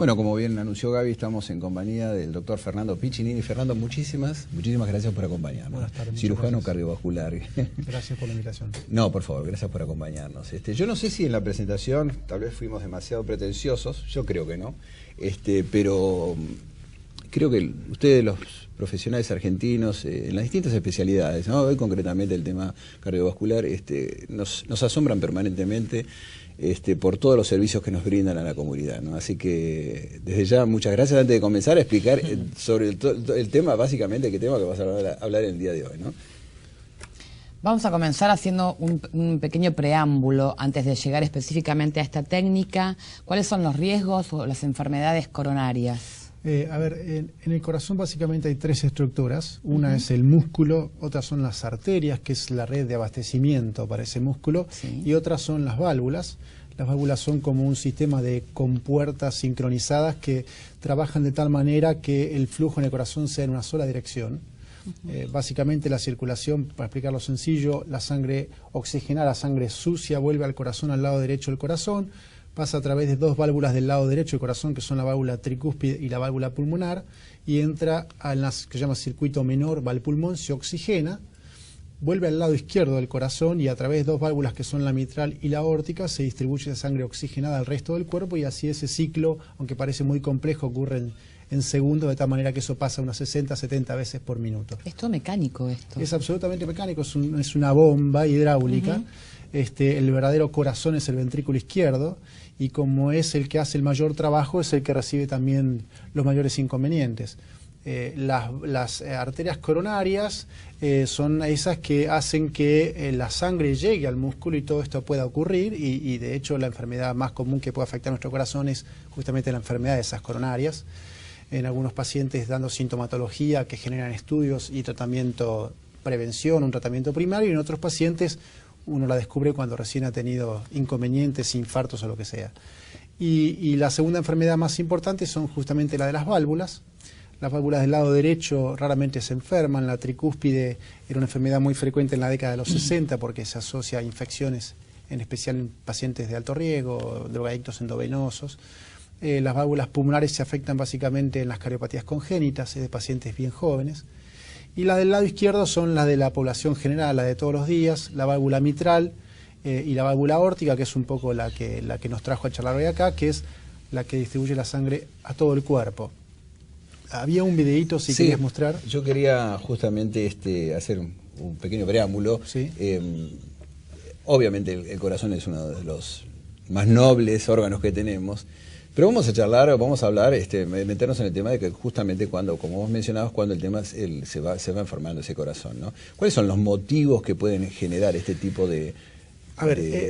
Bueno, como bien anunció Gaby, estamos en compañía del doctor Fernando Piccinini. Fernando, muchísimas gracias por acompañarnos. Buenas tardes. Cirujano cardiovascular. Gracias por la invitación. No, por favor, gracias por acompañarnos. Yo no sé si en la presentación tal vez fuimos demasiado pretenciosos, yo creo que no, pero creo que ustedes, los profesionales argentinos, en las distintas especialidades, ¿no? Hoy concretamente el tema cardiovascular, nos asombran permanentemente por todos los servicios que nos brindan a la comunidad, ¿no? Así que desde ya muchas gracias. Antes de comenzar a explicar sobre el tema, básicamente, qué tema que vas a hablar en el día de hoy, ¿no? Vamos a comenzar haciendo un pequeño preámbulo antes de llegar específicamente a esta técnica. ¿Cuáles son los riesgos o las enfermedades coronarias? En el corazón básicamente hay tres estructuras. Una es el músculo, otras son las arterias, que es la red de abastecimiento para ese músculo, sí, y otras son las válvulas. Las válvulas son como un sistema de compuertas sincronizadas que trabajan de tal manera que el flujo en el corazón sea en una sola dirección. Básicamente la circulación, para explicarlo sencillo, la sangre oxigenada, la sangre sucia, vuelve al corazón, al lado derecho del corazón, pasa a través de dos válvulas del lado derecho del corazón, que son la válvula tricúspide y la válvula pulmonar, y entra al que se llama circuito menor, va al pulmón, se oxigena, vuelve al lado izquierdo del corazón y a través de dos válvulas que son la mitral y la aórtica se distribuye esa sangre oxigenada al resto del cuerpo, y así ese ciclo, aunque parece muy complejo, ocurre en segundos, de tal manera que eso pasa unas 60, 70 veces por minuto. Es todo mecánico esto. Es absolutamente mecánico, es una bomba hidráulica. El verdadero corazón es el ventrículo izquierdo, y como es el que hace el mayor trabajo, es el que recibe también los mayores inconvenientes. Las arterias coronarias son esas que hacen que la sangre llegue al músculo y todo esto pueda ocurrir, y de hecho la enfermedad más común que puede afectar a nuestro corazón es justamente la enfermedad de esas coronarias. En algunos pacientes dando sintomatología que generan estudios y tratamiento, prevención, un tratamiento primario, y en otros pacientes uno la descubre cuando recién ha tenido inconvenientes, infartos o lo que sea. Y la segunda enfermedad más importante son justamente la de las válvulas. Las válvulas del lado derecho raramente se enferman. La tricúspide era una enfermedad muy frecuente en la década de los 60 porque se asocia a infecciones, en especial en pacientes de alto riesgo, drogadictos endovenosos. Las válvulas pulmonares se afectan básicamente en las cardiopatías congénitas, de pacientes bien jóvenes. Y las del lado izquierdo son las de la población general, la de todos los días, la válvula mitral y la válvula aórtica, que es un poco la que nos trajo a charlar hoy acá, que es la que distribuye la sangre a todo el cuerpo. Había un videíto, si querías mostrar. Yo quería justamente hacer un pequeño preámbulo. ¿Sí? Obviamente el corazón es uno de los más nobles órganos que tenemos. Pero vamos a charlar, vamos a hablar, meternos en el tema de que justamente cuando, como vos mencionabas, cuando el tema se va enfermando ese corazón, ¿no? ¿Cuáles son los motivos que pueden generar este tipo de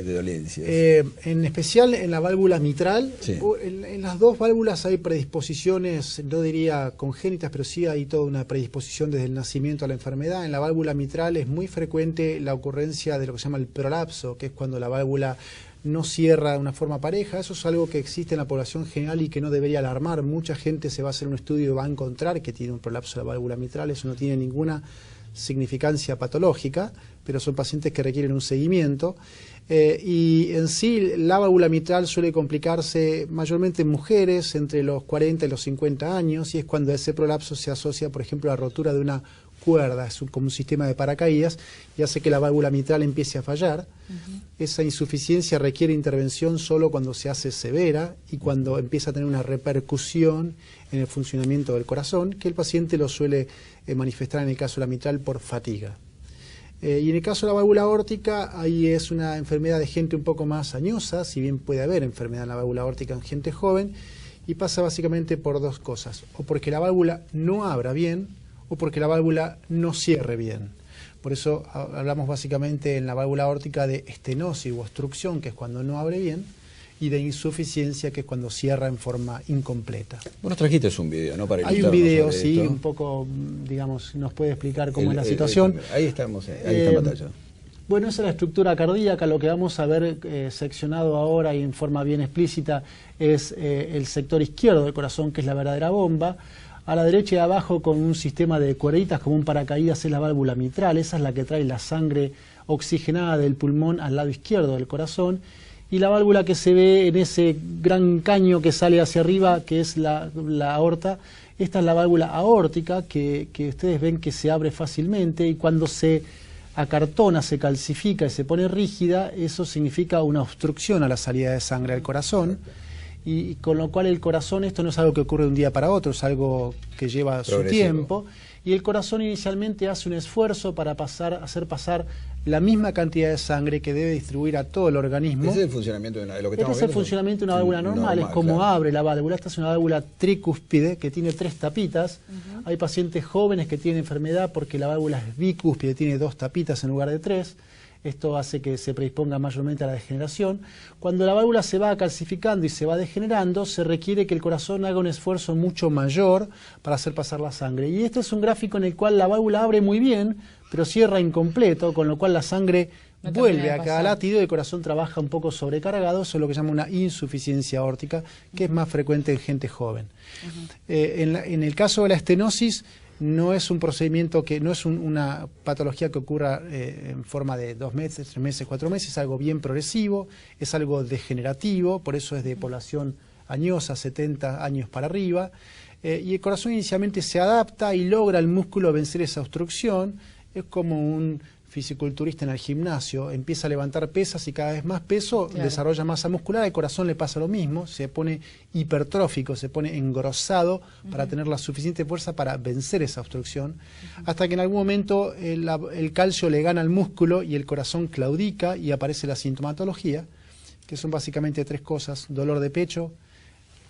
dolencias? En especial en la válvula mitral, sí, en las dos válvulas hay predisposiciones, no diría congénitas, pero sí hay toda una predisposición desde el nacimiento a la enfermedad. En la válvula mitral es muy frecuente la ocurrencia de lo que se llama el prolapso, que es cuando la válvula no cierra de una forma pareja. Eso es algo que existe en la población general y que no debería alarmar. Mucha gente se va a hacer un estudio y va a encontrar que tiene un prolapso de la válvula mitral. Eso no tiene ninguna significancia patológica, pero son pacientes que requieren un seguimiento. Y en sí la válvula mitral suele complicarse mayormente en mujeres entre los 40 y los 50 años, y es cuando ese prolapso se asocia, por ejemplo, a la rotura de una cuerda, es como un sistema de paracaídas, y hace que la válvula mitral empiece a fallar. Esa insuficiencia requiere intervención solo cuando se hace severa y cuando empieza a tener una repercusión en el funcionamiento del corazón, que el paciente lo suele manifestar en el caso de la mitral por fatiga. Y en el caso de la válvula aórtica, ahí es una enfermedad de gente un poco más añosa, si bien puede haber enfermedad en la válvula aórtica en gente joven, y pasa básicamente por dos cosas: o porque la válvula no abra bien, o porque la válvula no cierre bien. Por eso hablamos básicamente en la válvula aórtica de estenosis u obstrucción, que es cuando no abre bien, y de insuficiencia, que es cuando cierra en forma incompleta. Vos nos trajiste un video, ¿no? Para hay un video, sí, un poco, digamos, nos puede explicar cómo es la situación. Ahí estamos, ahí está en pantalla. Bueno, esa es la estructura cardíaca. Lo que vamos a ver seccionado ahora y en forma bien explícita es el sector izquierdo del corazón, que es la verdadera bomba. A la derecha y abajo, con un sistema de cuerditas como un paracaídas, es la válvula mitral. Esa es la que trae la sangre oxigenada del pulmón al lado izquierdo del corazón. y la válvula que se ve en ese gran caño que sale hacia arriba, que es la aorta. Esta es la válvula aórtica que ustedes ven que se abre fácilmente, y cuando se acartona, se calcifica y se pone rígida, eso significa una obstrucción a la salida de sangre al corazón, y con lo cual el corazón, esto no es algo que ocurre de un día para otro, es algo que lleva su tiempo, y el corazón inicialmente hace un esfuerzo para hacer pasar la misma cantidad de sangre que debe distribuir a todo el organismo. Ese es el funcionamiento de lo que estamos viendo. Este es el funcionamiento de una válvula normal, es como claro. Abre la válvula. Esta es una válvula tricúspide que tiene 3 tapitas. Hay pacientes jóvenes que tienen enfermedad porque la válvula es bicúspide, tiene 2 tapitas en lugar de 3. Esto hace que se predisponga mayormente a la degeneración. Cuando la válvula se va calcificando y se va degenerando, se requiere que el corazón haga un esfuerzo mucho mayor para hacer pasar la sangre. Y este es un gráfico en el cual la válvula abre muy bien, pero cierra incompleto, con lo cual la sangre vuelve a cada latido y el corazón trabaja un poco sobrecargado. Eso es lo que llama una insuficiencia aórtica, que es más frecuente en gente joven. En el caso de la estenosis, no es un procedimiento no es una patología que ocurra en forma de 2 meses, 3 meses, 4 meses, es algo bien progresivo, es algo degenerativo, por eso es de población añosa, 70 años para arriba, y el corazón inicialmente se adapta y logra el músculo vencer esa obstrucción. Es como un fisiculturista en el gimnasio, empieza a levantar pesas y cada vez más peso, claro, desarrolla masa muscular. Al corazón le pasa lo mismo, se pone hipertrófico, se pone engrosado para tener la suficiente fuerza para vencer esa obstrucción, hasta que en algún momento el calcio le gana al músculo y el corazón claudica y aparece la sintomatología, que son básicamente 3 cosas: dolor de pecho,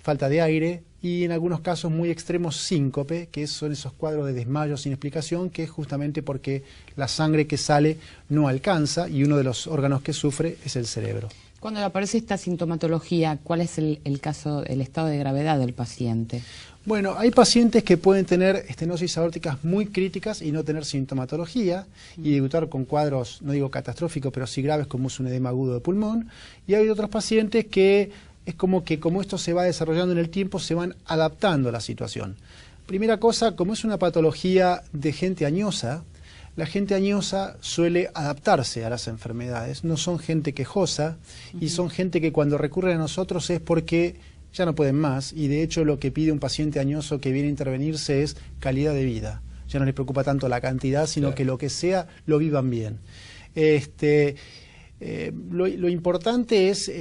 falta de aire y en algunos casos muy extremos síncope, que son esos cuadros de desmayo sin explicación, que es justamente porque la sangre que sale no alcanza y uno de los órganos que sufre es el cerebro. Cuando aparece esta sintomatología, ¿cuál es el caso, el estado de gravedad del paciente? Bueno, hay pacientes que pueden tener estenosis aórticas muy críticas y no tener sintomatología y debutar con cuadros, no digo catastróficos, pero sí graves, como es un edema agudo de pulmón, y hay otros pacientes que es como esto se va desarrollando en el tiempo, se van adaptando a la situación. Primera cosa, como es una patología de gente añosa, la gente añosa suele adaptarse a las enfermedades, no son gente quejosa y son gente que cuando recurren a nosotros es porque ya no pueden más, y de hecho lo que pide un paciente añoso que viene a intervenirse es calidad de vida. Ya no les preocupa tanto la cantidad, sino claro, que lo que sea lo vivan bien. Lo importante es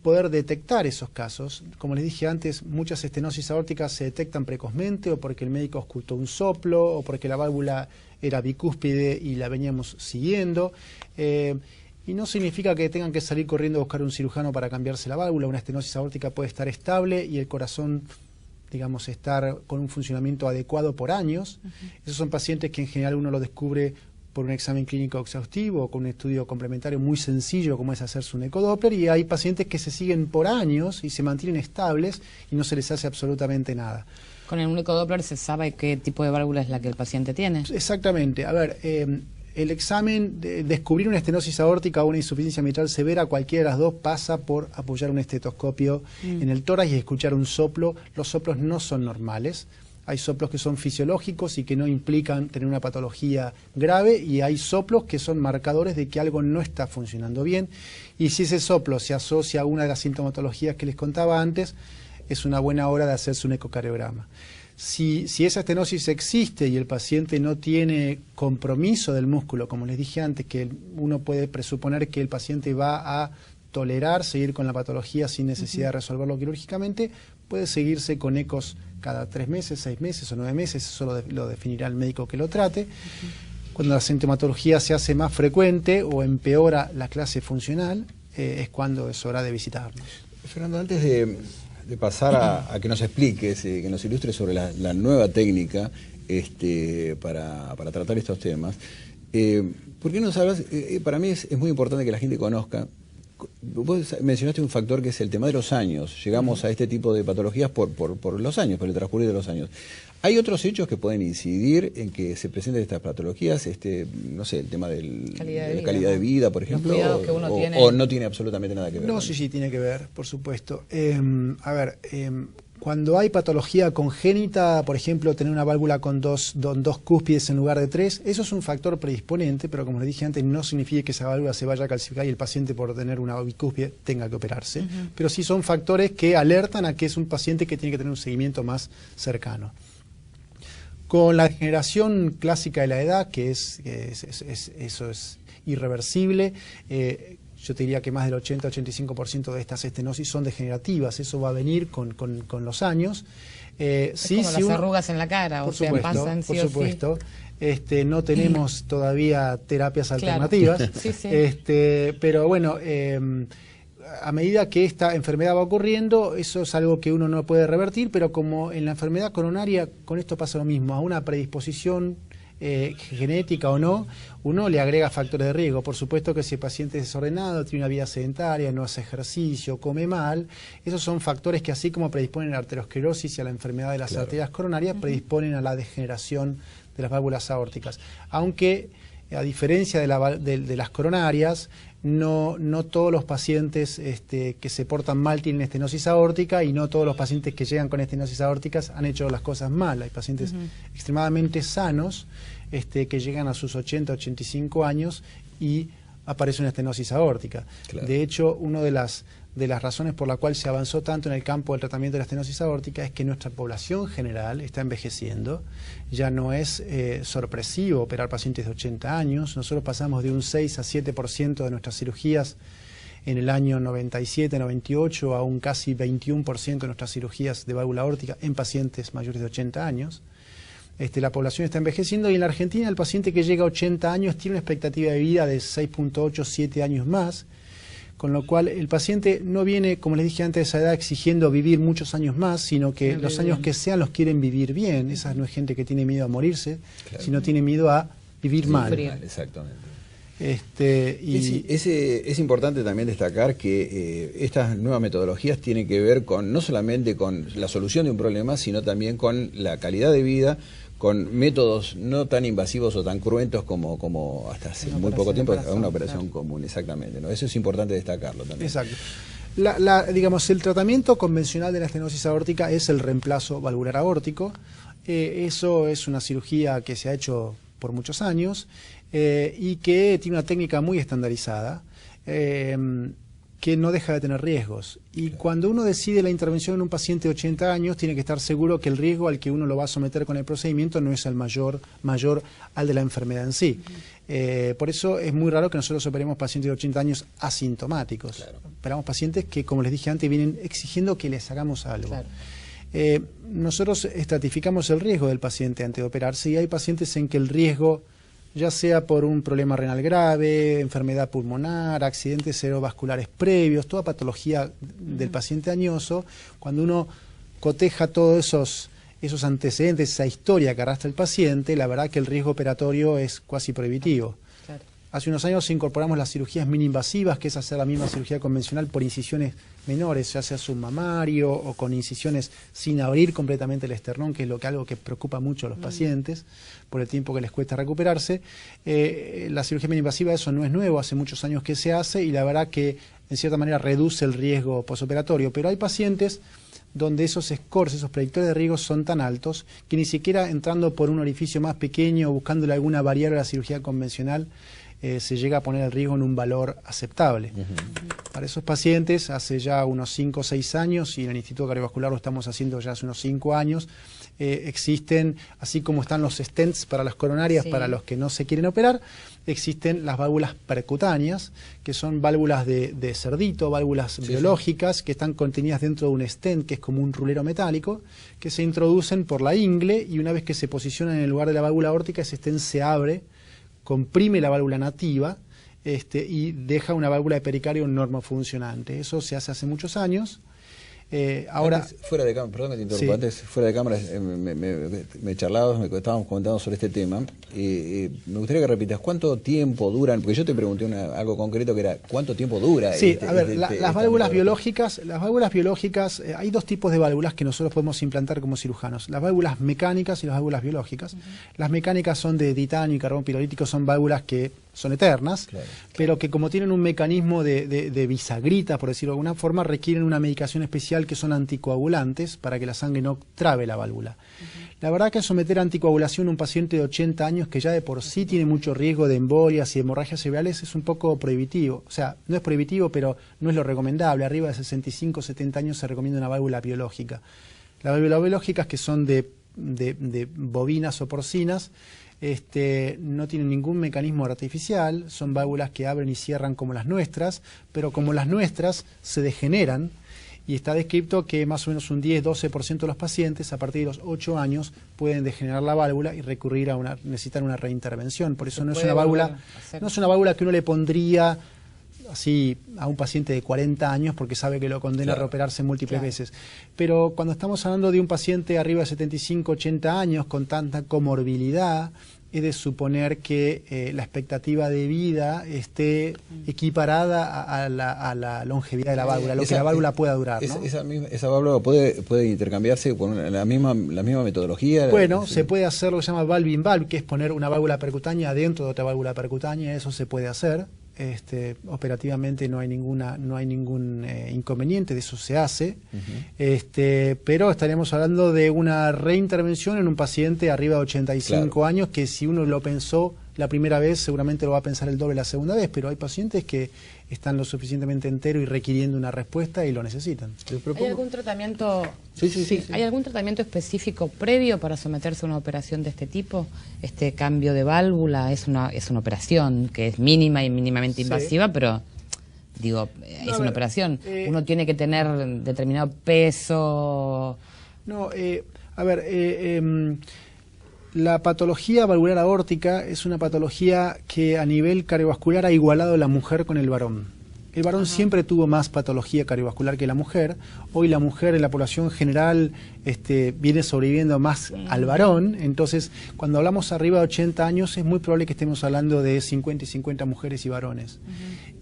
poder detectar esos casos. Como les dije antes, muchas estenosis aórticas se detectan precozmente, o porque el médico ocultó un soplo, o porque la válvula era bicúspide y la veníamos siguiendo. Y no significa que tengan que salir corriendo a buscar un cirujano para cambiarse la válvula. Una estenosis aórtica puede estar estable y el corazón, digamos, estar con un funcionamiento adecuado por años. Esos son pacientes que en general uno lo descubre por un examen clínico exhaustivo o con un estudio complementario muy sencillo como es hacerse un ecodoppler, y hay pacientes que se siguen por años y se mantienen estables y no se les hace absolutamente nada. ¿Con un ecodoppler se sabe qué tipo de válvula es la que el paciente tiene? Exactamente. A ver, el examen de descubrir una estenosis aórtica o una insuficiencia mitral severa, cualquiera de las dos, pasa por apoyar un estetoscopio en el tórax y escuchar un soplo. Los soplos no son normales. Hay soplos que son fisiológicos y que no implican tener una patología grave, y hay soplos que son marcadores de que algo no está funcionando bien, y si ese soplo se asocia a una de las sintomatologías que les contaba antes, es una buena hora de hacerse un ecocardiograma. Si esa estenosis existe y el paciente no tiene compromiso del músculo, como les dije antes, que uno puede presuponer que el paciente va a tolerar seguir con la patología sin necesidad de resolverlo quirúrgicamente, puede seguirse con ecos cada 3 meses, 6 meses o 9 meses, eso lo definirá el médico que lo trate. Cuando la sintomatología se hace más frecuente o empeora la clase funcional, es cuando es hora de visitarnos. Fernando, antes de pasar a que nos expliques, que nos ilustres sobre la nueva técnica para tratar estos temas, ¿por qué nos hablas? Para mí es muy importante que la gente conozca. Vos mencionaste un factor que es el tema de los años. Llegamos a este tipo de patologías por los años, por el transcurrir de los años. ¿Hay otros hechos que pueden incidir en que se presenten estas patologías? No sé, el tema de la calidad de vida, por ejemplo, o no tiene absolutamente nada que ver. No, sí, tiene que ver, por supuesto. A ver, Cuando hay patología congénita, por ejemplo, tener una válvula con dos cúspides en lugar de 3, eso es un factor predisponente, pero como les dije antes, no significa que esa válvula se vaya a calcificar y el paciente por tener una bicúspide tenga que operarse. Pero sí son factores que alertan a que es un paciente que tiene que tener un seguimiento más cercano. Con la degeneración clásica de la edad, eso es irreversible, yo te diría que más del 80-85% de estas estenosis son degenerativas, eso va a venir con los años. Sí, como las arrugas en la cara, por supuesto. No tenemos todavía terapias alternativas, claro. Sí. Pero bueno, a medida que esta enfermedad va ocurriendo, eso es algo que uno no puede revertir, pero como en la enfermedad coronaria, con esto pasa lo mismo, a una predisposición genética o no, uno le agrega factores de riesgo. Por supuesto que si el paciente es desordenado, tiene una vida sedentaria, no hace ejercicio, come mal, esos son factores que, así como predisponen a la arteriosclerosis y a la enfermedad de las arterias coronarias, predisponen a la degeneración de las válvulas aórticas. Aunque, a diferencia de las coronarias, no todos los pacientes que se portan mal tienen estenosis aórtica, y no todos los pacientes que llegan con estenosis aórticas han hecho las cosas mal. Hay pacientes extremadamente sanos que llegan a sus 80-85 años y aparece una estenosis aórtica. Claro. De hecho, una de las razones por la cual se avanzó tanto en el campo del tratamiento de la estenosis aórtica es que nuestra población general está envejeciendo. Ya no es sorpresivo operar pacientes de 80 años. Nosotros pasamos de un 6 a 7% de nuestras cirugías en el año 97-98 a un casi 21% de nuestras cirugías de válvula aórtica en pacientes mayores de 80 años. La población está envejeciendo, y en la Argentina el paciente que llega a 80 años tiene una expectativa de vida de 6.8, 7 años más. Con lo cual el paciente no viene, como les dije antes, a esa edad exigiendo vivir muchos años más, sino que los años que sean los quieren vivir bien. Esa no es gente que tiene miedo a morirse, sino tiene miedo a vivir mal. Exactamente. Es importante también destacar que estas nuevas metodologías tienen que ver no solamente con la solución de un problema, sino también con la calidad de vida, con métodos no tan invasivos o tan cruentos como hasta hace muy poco tiempo una operación común, exactamente, ¿no? Eso es importante destacarlo también. Exacto. Digamos, el tratamiento convencional de la estenosis aórtica es el reemplazo valvular aórtico. Eso es una cirugía que se ha hecho por muchos años y que tiene una técnica muy estandarizada, que no deja de tener riesgos. Y cuando uno decide la intervención en un paciente de 80 años, tiene que estar seguro que el riesgo al que uno lo va a someter con el procedimiento no es el mayor al de la enfermedad en sí. Por eso es muy raro que nosotros operemos pacientes de 80 años asintomáticos. Claro. Operamos pacientes que, como les dije antes, vienen exigiendo que les hagamos algo. Claro. Nosotros estratificamos el riesgo del paciente antes de operarse, y hay pacientes en que el riesgo, ya sea por un problema renal grave, enfermedad pulmonar, accidentes cerebrovasculares previos, toda patología del paciente añoso, cuando uno coteja todos esos antecedentes, esa historia que arrastra el paciente, la verdad que el riesgo operatorio es cuasi prohibitivo. Claro. Hace unos años incorporamos las cirugías mini-invasivas, que es hacer la misma cirugía convencional por incisiones menores, ya sea submamario o con incisiones sin abrir completamente el esternón, que es algo que preocupa mucho a los pacientes por el tiempo que les cuesta recuperarse. La cirugía mini-invasiva, eso no es nuevo, hace muchos años que se hace, y la verdad que en cierta manera reduce el riesgo posoperatorio, pero hay pacientes donde esos scores, esos predictores de riesgo son tan altos que ni siquiera entrando por un orificio más pequeño o buscándole alguna variable a la cirugía convencional se llega a poner el riesgo en un valor aceptable. Para esos pacientes, hace ya unos 5 o 6 años, y en el Instituto Cardiovascular lo estamos haciendo ya hace unos 5 años, existen, así como están los stents para las coronarias, para los que no se quieren operar, existen las válvulas percutáneas, que son válvulas de cerdito, válvulas biológicas, que están contenidas dentro de un stent, que es como un rulero metálico, que se introducen por la ingle, y una vez que se posicionan en el lugar de la válvula aórtica, ese stent se abre, comprime la válvula nativa y deja una válvula de pericardio normofuncionante. Eso se hace hace muchos años. Ahora, antes, fuera de cámara, perdón que te interrumpa, antes fuera de cámara me estábamos comentando sobre este tema. Me gustaría que repitas, ¿cuánto tiempo duran? Porque yo te pregunté algo concreto, que era ¿cuánto tiempo dura? Sí, las válvulas biológicas, hay dos tipos de válvulas que nosotros podemos implantar como cirujanos: las válvulas mecánicas y las válvulas biológicas. Las mecánicas son de titanio y carbón pirolítico, son válvulas que son eternas, Claro. pero que como tienen un mecanismo de bisagrita, por decirlo de alguna forma, requieren una medicación especial que son anticoagulantes para que la sangre no trabe la válvula. La verdad que someter a anticoagulación a un paciente de 80 años que ya de por sí tiene mucho riesgo de embolias y hemorragias cerebrales es un poco prohibitivo. O sea, no es prohibitivo, pero no es lo recomendable. Arriba de 65 70 años se recomienda una válvula biológica. Las válvulas biológicas, que son de bovinas o porcinas, no tienen ningún mecanismo artificial, son válvulas que abren y cierran como las nuestras, pero como las nuestras se degeneran, y está descrito que más o menos un 10-12% de los pacientes a partir de los 8 años pueden degenerar la válvula y recurrir a necesitar una reintervención. Por eso no es una válvula que uno le pondría así a un paciente de 40 años porque sabe que lo condena a reoperarse múltiples veces. Pero cuando estamos hablando de un paciente arriba de 75, 80 años con tanta comorbilidad, es de suponer que la expectativa de vida esté equiparada a la longevidad de la válvula, lo que la válvula pueda durar, ¿no? Esa válvula puede intercambiarse con la misma metodología. Bueno, se puede hacer lo que se llama valve in valve, que es poner una válvula percutánea dentro de otra válvula percutánea, eso se puede hacer. Operativamente no hay ningún inconveniente, de eso se hace, pero estaríamos hablando de una reintervención en un paciente arriba de 85 años, que si uno lo pensó la primera vez seguramente lo va a pensar el doble la segunda vez, pero hay pacientes que están lo suficientemente enteros y requiriendo una respuesta y lo necesitan. ¿Hay algún tratamiento? Sí. ¿Hay algún tratamiento específico previo para someterse a una operación de este tipo? Este cambio de válvula es una operación que es mínima y mínimamente invasiva, pero digo, es una operación. Uno tiene que tener determinado peso. La patología valvular aórtica es una patología que a nivel cardiovascular ha igualado la mujer con el varón. El varón siempre tuvo más patología cardiovascular que la mujer. Hoy la mujer en la población general viene sobreviviendo más al varón. Entonces, cuando hablamos arriba de 80 años, es muy probable que estemos hablando de 50 y 50 mujeres y varones.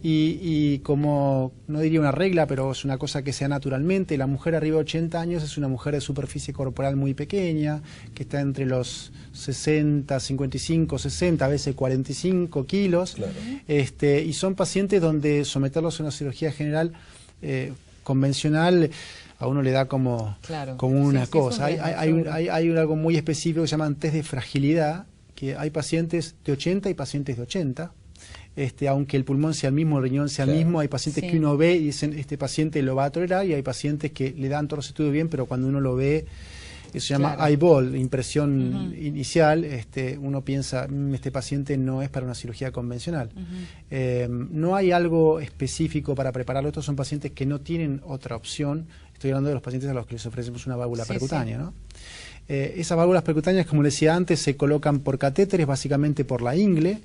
Y como, no diría una regla, pero es una cosa que se da naturalmente, la mujer arriba de 80 años es una mujer de superficie corporal muy pequeña, que está entre los 60, 55, 60, a veces 45 kilos. Claro. Y son pacientes donde someterlos a una cirugía general convencional a uno le da como una cosa. Hay algo muy específico que se llaman test de fragilidad, que hay pacientes de 80 y pacientes de 80. Aunque el pulmón sea el mismo, el riñón sea el mismo, hay pacientes que uno ve y dicen, este paciente lo va a tolerar, y hay pacientes que le dan todos los estudios bien, pero cuando uno lo ve, eso se llama eyeball, impresión inicial, uno piensa, este paciente no es para una cirugía convencional. No hay algo específico para prepararlo, estos son pacientes que no tienen otra opción. Estoy hablando de los pacientes a los que les ofrecemos una válvula percutánea, ¿no? Esas válvulas percutáneas, como les decía antes, se colocan por catéteres, básicamente por la ingle.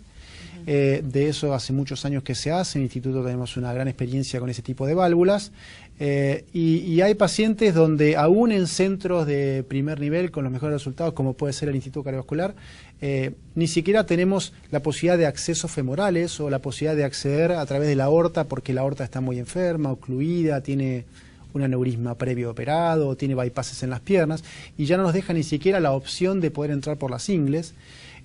De eso hace muchos años que se hace. En el instituto tenemos una gran experiencia con ese tipo de válvulas. Y hay pacientes donde, aún en centros de primer nivel, con los mejores resultados, como puede ser el Instituto Cardiovascular, ni siquiera tenemos la posibilidad de accesos femorales o la posibilidad de acceder a través de la aorta, porque la aorta está muy enferma, ocluida, tiene un aneurisma previo operado, tiene bypasses en las piernas, y ya no nos deja ni siquiera la opción de poder entrar por las ingles.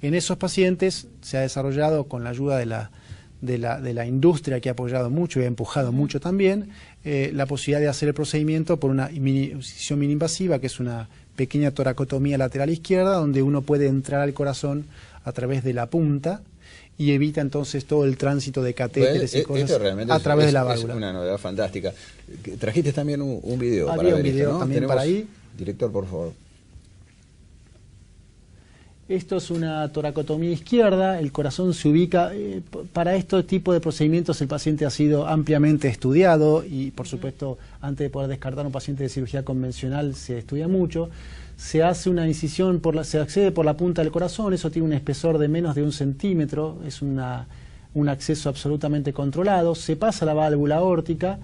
En esos pacientes se ha desarrollado, con la ayuda de la industria, que ha apoyado mucho y ha empujado mucho también, la posibilidad de hacer el procedimiento por una incisión mini-invasiva, que es una pequeña toracotomía lateral izquierda, donde uno puede entrar al corazón a través de la punta y evita entonces todo el tránsito de catéteres y cosas a través de la válvula. Es una novedad fantástica. Trajiste también un video para ver un video esto, ¿no? También para ahí. Director, por favor. Esto es una toracotomía izquierda, el corazón se ubica. Para este tipo de procedimientos el paciente ha sido ampliamente estudiado y, por supuesto, antes de poder descartar un paciente de cirugía convencional se estudia mucho. Se hace una incisión, se accede por la punta del corazón, eso tiene un espesor de menos de 1 centímetro, es un acceso absolutamente controlado. Se pasa la válvula aórtica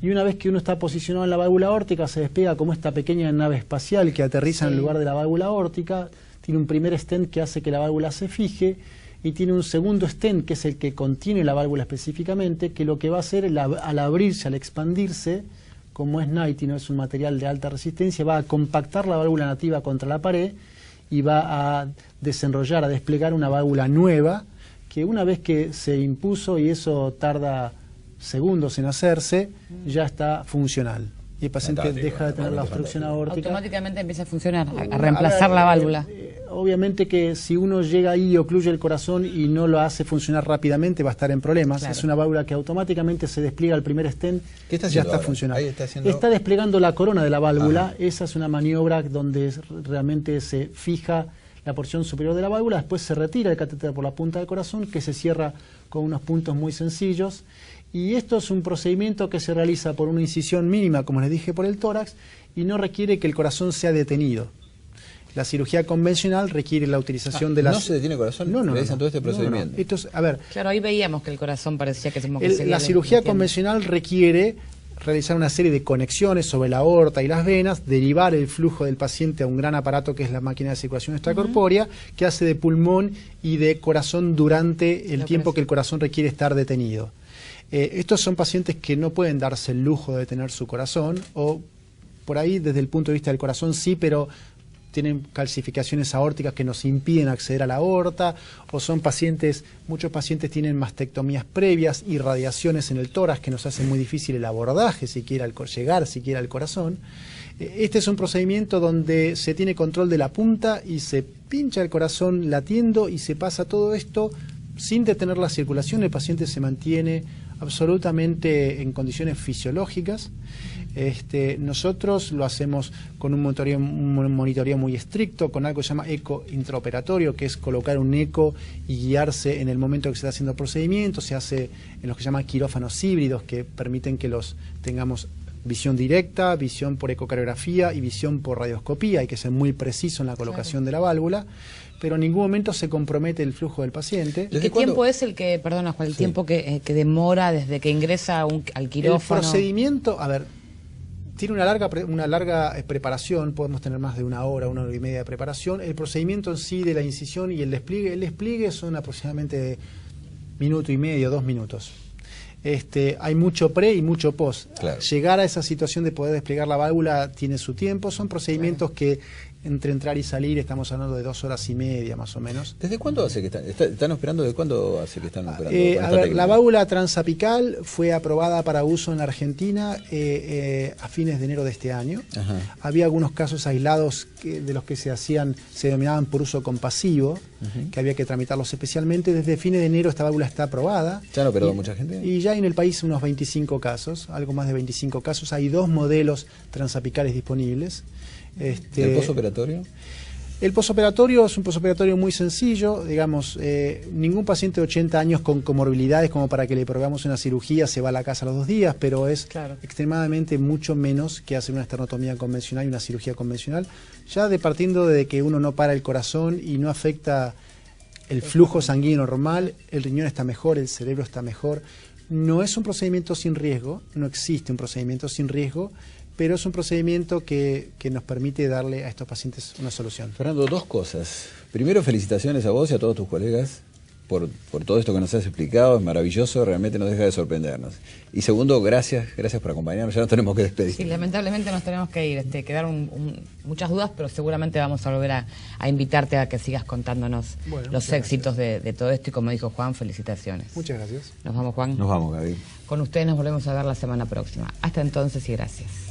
y una vez que uno está posicionado en la válvula aórtica se despega como esta pequeña nave espacial que aterriza en el lugar de la válvula aórtica. Tiene un primer stent que hace que la válvula se fije y tiene un segundo stent que es el que contiene la válvula específicamente, que lo que va a hacer al abrirse, al expandirse, como es Nitinol, es un material de alta resistencia, va a compactar la válvula nativa contra la pared y va a desenrollar, a desplegar una válvula nueva que una vez que se impuso, y eso tarda segundos en hacerse, ya está funcional. Y el paciente deja de tener la obstrucción aórtica. Automáticamente empieza a funcionar, a reemplazar la válvula. Obviamente que si uno llega ahí y ocluye el corazón y no lo hace funcionar rápidamente, va a estar en problemas. Claro. Es una válvula que automáticamente se despliega el primer stent, ya está funcionando. Está desplegando la corona de la válvula. Ajá. Esa es una maniobra donde realmente se fija la porción superior de la válvula, después se retira el catéter por la punta del corazón, que se cierra con unos puntos muy sencillos. Y esto es un procedimiento que se realiza por una incisión mínima, como les dije, por el tórax, y no requiere que el corazón sea detenido. La cirugía convencional requiere la utilización de las... ¿No se detiene el corazón? No. Todo este procedimiento. Esto es, a ver, claro, ahí veíamos que el corazón parecía que se la cirugía convencional requiere realizar una serie de conexiones sobre la aorta y las venas, derivar el flujo del paciente a un gran aparato que es la máquina de circulación extracorpórea, que hace de pulmón y de corazón durante el tiempo que el corazón requiere estar detenido. Estos son pacientes que no pueden darse el lujo de detener su corazón, o por ahí desde el punto de vista del corazón sí, pero tienen calcificaciones aórticas que nos impiden acceder a la aorta, o son pacientes, muchos pacientes tienen mastectomías previas, irradiaciones en el tórax que nos hacen muy difícil el abordaje, llegar siquiera al corazón. Este es un procedimiento donde se tiene control de la punta y se pincha el corazón latiendo y se pasa todo esto sin detener la circulación. El paciente se mantiene absolutamente en condiciones fisiológicas. Nosotros lo hacemos con un monitoreo muy estricto, con algo que se llama eco intraoperatorio, que es colocar un eco y guiarse en el momento que se está haciendo el procedimiento. Se hace en los que se llaman quirófanos híbridos, que permiten que los tengamos visión directa, visión por ecocardiografía y visión por radioscopía. Hay que ser muy preciso en la colocación de la válvula, pero en ningún momento se compromete el flujo del paciente. ¿Qué tiempo es el que, perdona Juan, el tiempo que demora desde que ingresa al quirófano? El procedimiento, a ver, tiene una larga preparación, podemos tener más de una hora y media de preparación. El procedimiento en sí de la incisión y el despliegue son aproximadamente minuto y medio, 2 minutos. Hay mucho pre y mucho post. Claro. Llegar a esa situación de poder desplegar la válvula tiene su tiempo. Son procedimientos que entre entrar y salir estamos hablando de 2 horas y media más o menos. ¿Desde cuándo hace que están operando? ¿De cuándo hace que están operando? La válvula transapical fue aprobada para uso en la Argentina a fines de enero de este año. Ajá. Había algunos casos aislados de los que se denominaban por uso compasivo, que había que tramitarlos especialmente. Desde fines de enero esta válvula está aprobada. ¿Ya han operado mucha gente? Y ya en el país unos 25 casos, algo más de 25 casos. Hay 2 modelos transapicales disponibles. ¿El posoperatorio? El posoperatorio es un posoperatorio muy sencillo, digamos, ningún paciente de 80 años con comorbilidades como para que le probemos una cirugía se va a la casa a los 2 días, pero es extremadamente mucho menos que hacer una esternotomía convencional y una cirugía convencional, ya partiendo de que uno no para el corazón y no afecta el flujo sanguíneo normal, el riñón está mejor, el cerebro está mejor. No es un procedimiento sin riesgo, no existe un procedimiento sin riesgo, pero es un procedimiento que nos permite darle a estos pacientes una solución. Fernando, 2 cosas. Primero, felicitaciones a vos y a todos tus colegas por todo esto que nos has explicado, es maravilloso, realmente nos deja de sorprendernos. Y segundo, gracias por acompañarnos, ya nos tenemos que despedir. Sí, lamentablemente nos tenemos que ir, quedaron muchas dudas, pero seguramente vamos a volver a invitarte a que sigas contándonos los éxitos de todo esto, y como dijo Juan, felicitaciones. Muchas gracias. Nos vamos, Juan. Nos vamos, Gaby. Con ustedes nos volvemos a ver la semana próxima. Hasta entonces y gracias.